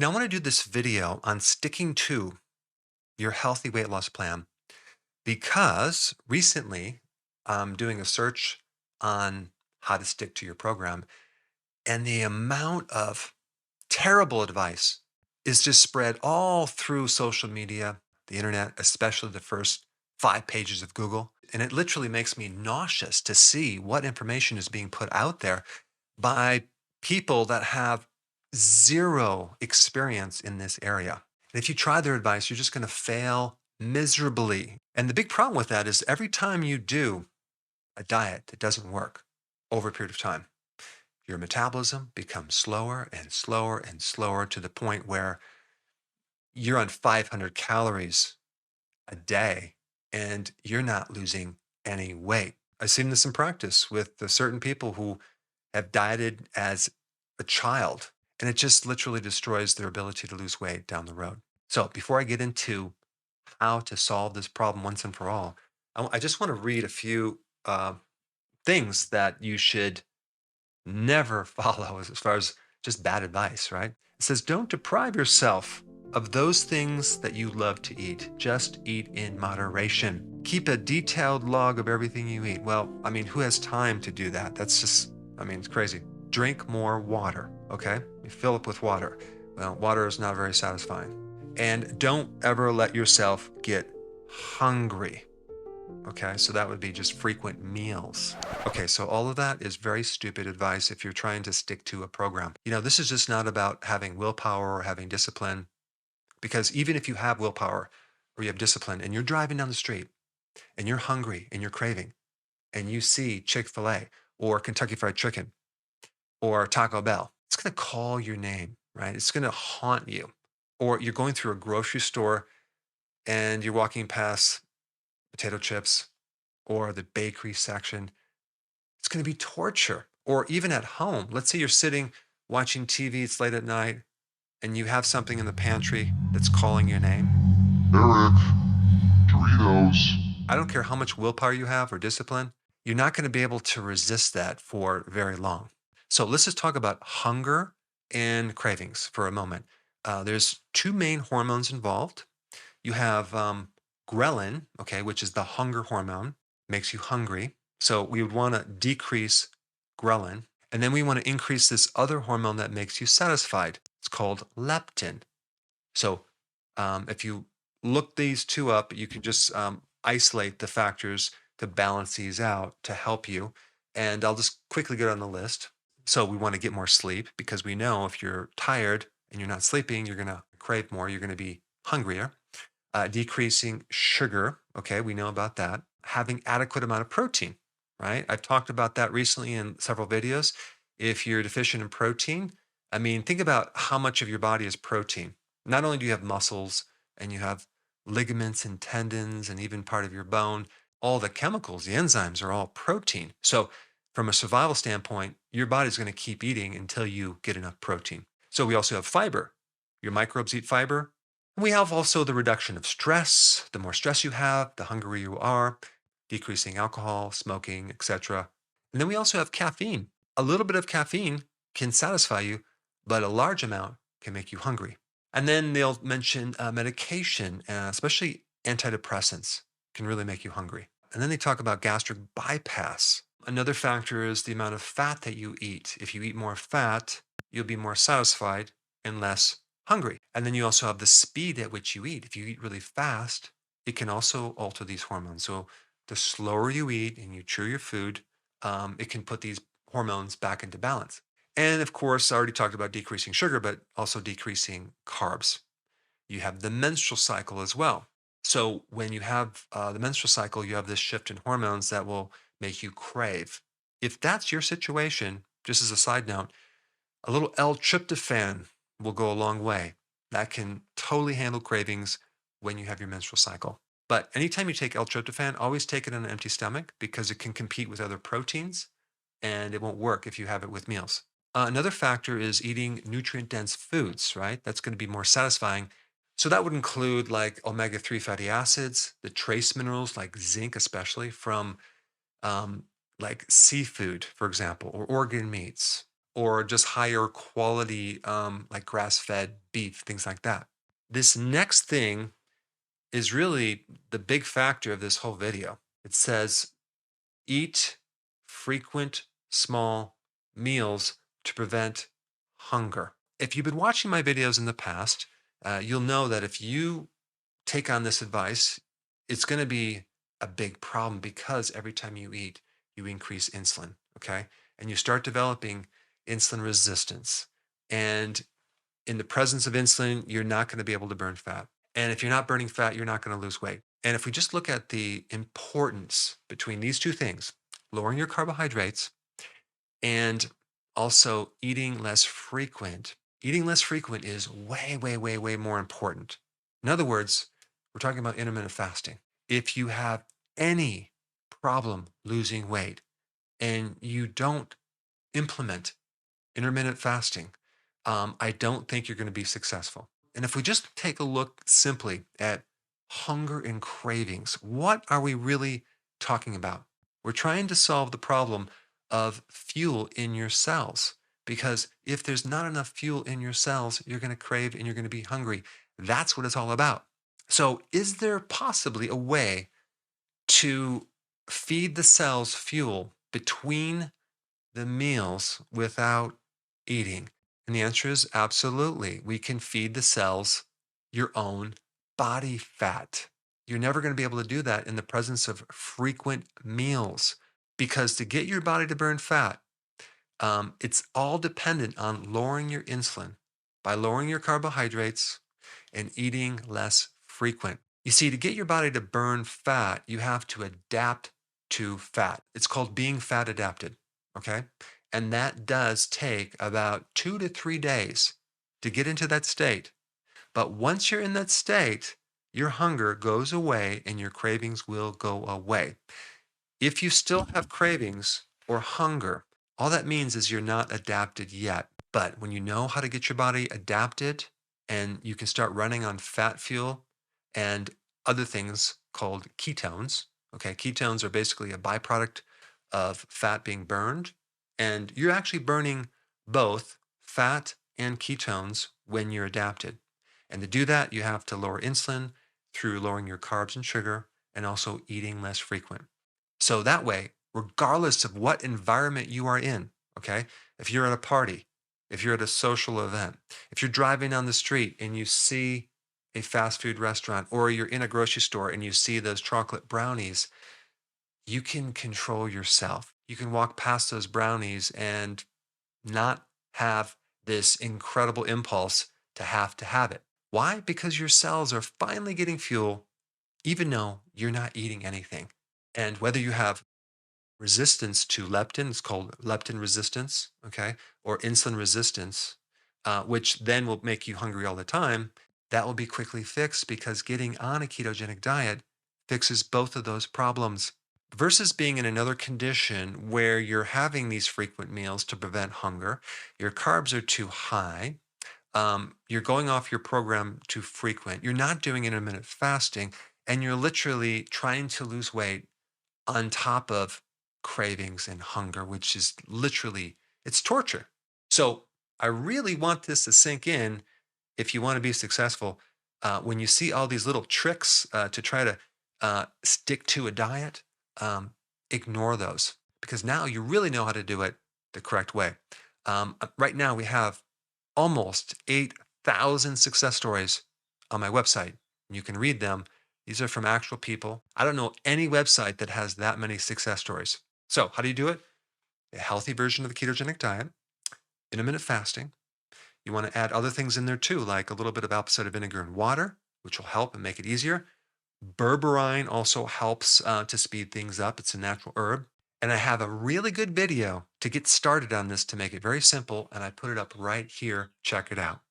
I want to do this video on sticking to your healthy weight loss plan because recently I'm doing a search on how to stick to your program, and the amount of terrible advice is just spread all through social media, the internet, especially the first 5 pages of Google. And it literally makes me nauseous to see what information is being put out there by people that have zero experience in this area. And if you try their advice, you're just going to fail miserably. And the big problem with that is every time you do a diet that doesn't work over a period of time, your metabolism becomes slower and slower and slower to the point where you're on 500 calories a day and you're not losing any weight. I've seen this in practice with the certain people who have dieted as a child, and it just literally destroys their ability to lose weight down the road. So, before I get into how to solve this problem once and for all, I just want to read a few things that you should never follow as far as just bad advice, right? It says, don't deprive yourself of those things that you love to eat. Just eat in moderation. Keep a detailed log of everything you eat. Well, I mean, who has time to do that? That's just, I mean, it's crazy. Drink more water, okay? You fill up with water. Well, water is not very satisfying. And don't ever let yourself get hungry. Okay, so that would be just frequent meals. Okay, so all of that is very stupid advice if you're trying to stick to a program. This is just not about having willpower or having discipline, because even if you have willpower or you have discipline and you're driving down the street and you're hungry and you're craving and you see Chick-fil-A or Kentucky Fried Chicken or Taco Bell, it's going to call your name, right? It's going to haunt you. Or you're going through a grocery store and you're walking past potato chips or the bakery section. It's going to be torture. Or even at home, let's say you're sitting watching TV, it's late at night, and you have something in the pantry that's calling your name. Eric, Doritos. I don't care how much willpower you have or discipline, you're not going to be able to resist that for very long. So let's just talk about hunger and cravings for a moment. There's two main hormones involved. You have ghrelin, okay, which is the hunger hormone, makes you hungry. So we would want to decrease ghrelin. And then we want to increase this other hormone that makes you satisfied. It's called leptin. So if you look these two up, you can just isolate the factors to balance these out to help you. And I'll just quickly get on the list. So we want to get more sleep because we know if you're tired and you're not sleeping, you're going to crave more, you're going to be hungrier. Decreasing sugar, okay, we know about that. Having adequate amount of protein, right? I've talked about that recently in several videos. If you're deficient in protein, I mean, think about how much of your body is protein. Not only do you have muscles and you have ligaments and tendons and even part of your bone, all the chemicals, the enzymes are all protein. So, from a survival standpoint, your body's going to keep eating until you get enough protein. So, we also have fiber. Your microbes eat fiber. And we have also the reduction of stress. The more stress you have, the hungrier you are, decreasing alcohol, smoking, etc. And then we also have caffeine. A little bit of caffeine can satisfy you, but a large amount can make you hungry. And then they'll mention medication, especially antidepressants, can really make you hungry. And then they talk about gastric bypass. Another factor is the amount of fat that you eat. If you eat more fat, you'll be more satisfied and less hungry. And then you also have the speed at which you eat. If you eat really fast, it can also alter these hormones. So the slower you eat and you chew your food, it can put these hormones back into balance. And of course, I already talked about decreasing sugar, but also decreasing carbs. You have the menstrual cycle as well. So when you have the menstrual cycle, you have this shift in hormones that will make you crave. If that's your situation, just as a side note, a little L-tryptophan will go a long way. That can totally handle cravings when you have your menstrual cycle. But anytime you take L-tryptophan, always take it on an empty stomach because it can compete with other proteins and it won't work if you have it with meals. Another factor is eating nutrient dense foods, right? That's going to be more satisfying. So that would include like omega 3 fatty acids, the trace minerals like zinc, especially from um, like seafood, for example, or organ meats, or just higher quality, like grass fed beef, things like that. This next thing is really the big factor of this whole video. It says eat frequent small meals to prevent hunger. If you've been watching my videos in the past, you'll know that if you take on this advice, it's going to be a big problem because every time you eat, you increase insulin. Okay. And you start developing insulin resistance. And in the presence of insulin, you're not going to be able to burn fat. And if you're not burning fat, you're not going to lose weight. And if we just look at the importance between these two things, lowering your carbohydrates and also eating less frequent is way, way, way, way more important. In other words, we're talking about intermittent fasting. If you have any problem losing weight and you don't implement intermittent fasting, I don't think you're going to be successful. And if we just take a look simply at hunger and cravings, what are we really talking about? We're trying to solve the problem of fuel in your cells. Because if there's not enough fuel in your cells, you're going to crave and you're going to be hungry. That's what it's all about. So, is there possibly a way to feed the cells fuel between the meals without eating? And the answer is absolutely. We can feed the cells your own body fat. You're never going to be able to do that in the presence of frequent meals because to get your body to burn fat, it's all dependent on lowering your insulin by lowering your carbohydrates and eating less frequent. You see, to get your body to burn fat, you have to adapt to fat. It's called being fat adapted. Okay. And that does take about 2 to 3 days to get into that state. But once you're in that state, your hunger goes away and your cravings will go away. If you still have cravings or hunger, all that means is you're not adapted yet. But when you know how to get your body adapted and you can start running on fat fuel and other things called ketones, okay, ketones are basically a byproduct of fat being burned. And you're actually burning both fat and ketones when you're adapted. And to do that, you have to lower insulin through lowering your carbs and sugar and also eating less frequent. So that way, regardless of what environment you are in, okay, if you're at a party, if you're at a social event, if you're driving down the street and you see a fast food restaurant, or you're in a grocery store and you see those chocolate brownies, you can control yourself. You can walk past those brownies and not have this incredible impulse to have it. Why? Because your cells are finally getting fuel, even though you're not eating anything. And whether you have resistance to leptin, it's called leptin resistance, okay, or insulin resistance, which then will make you hungry all the time, that will be quickly fixed because getting on a ketogenic diet fixes both of those problems. Versus being in another condition where you're having these frequent meals to prevent hunger, your carbs are too high, you're going off your program too frequent, you're not doing intermittent fasting, and you're literally trying to lose weight on top of cravings and hunger, which is literally, it's torture. So I really want this to sink in if you want to be successful. When you see all these little tricks to try to stick to a diet, ignore those because now you really know how to do it the correct way. Right now, we have almost 8,000 success stories on my website. You can read them. These are from actual people. I don't know any website that has that many success stories. So, how do you do it? A healthy version of the ketogenic diet, intermittent fasting. You want to add other things in there too, like a little bit of apple cider vinegar and water, which will help and make it easier. Berberine also helps to speed things up. It's a natural herb. And I have a really good video to get started on this to make it very simple. And I put it up right here. Check it out.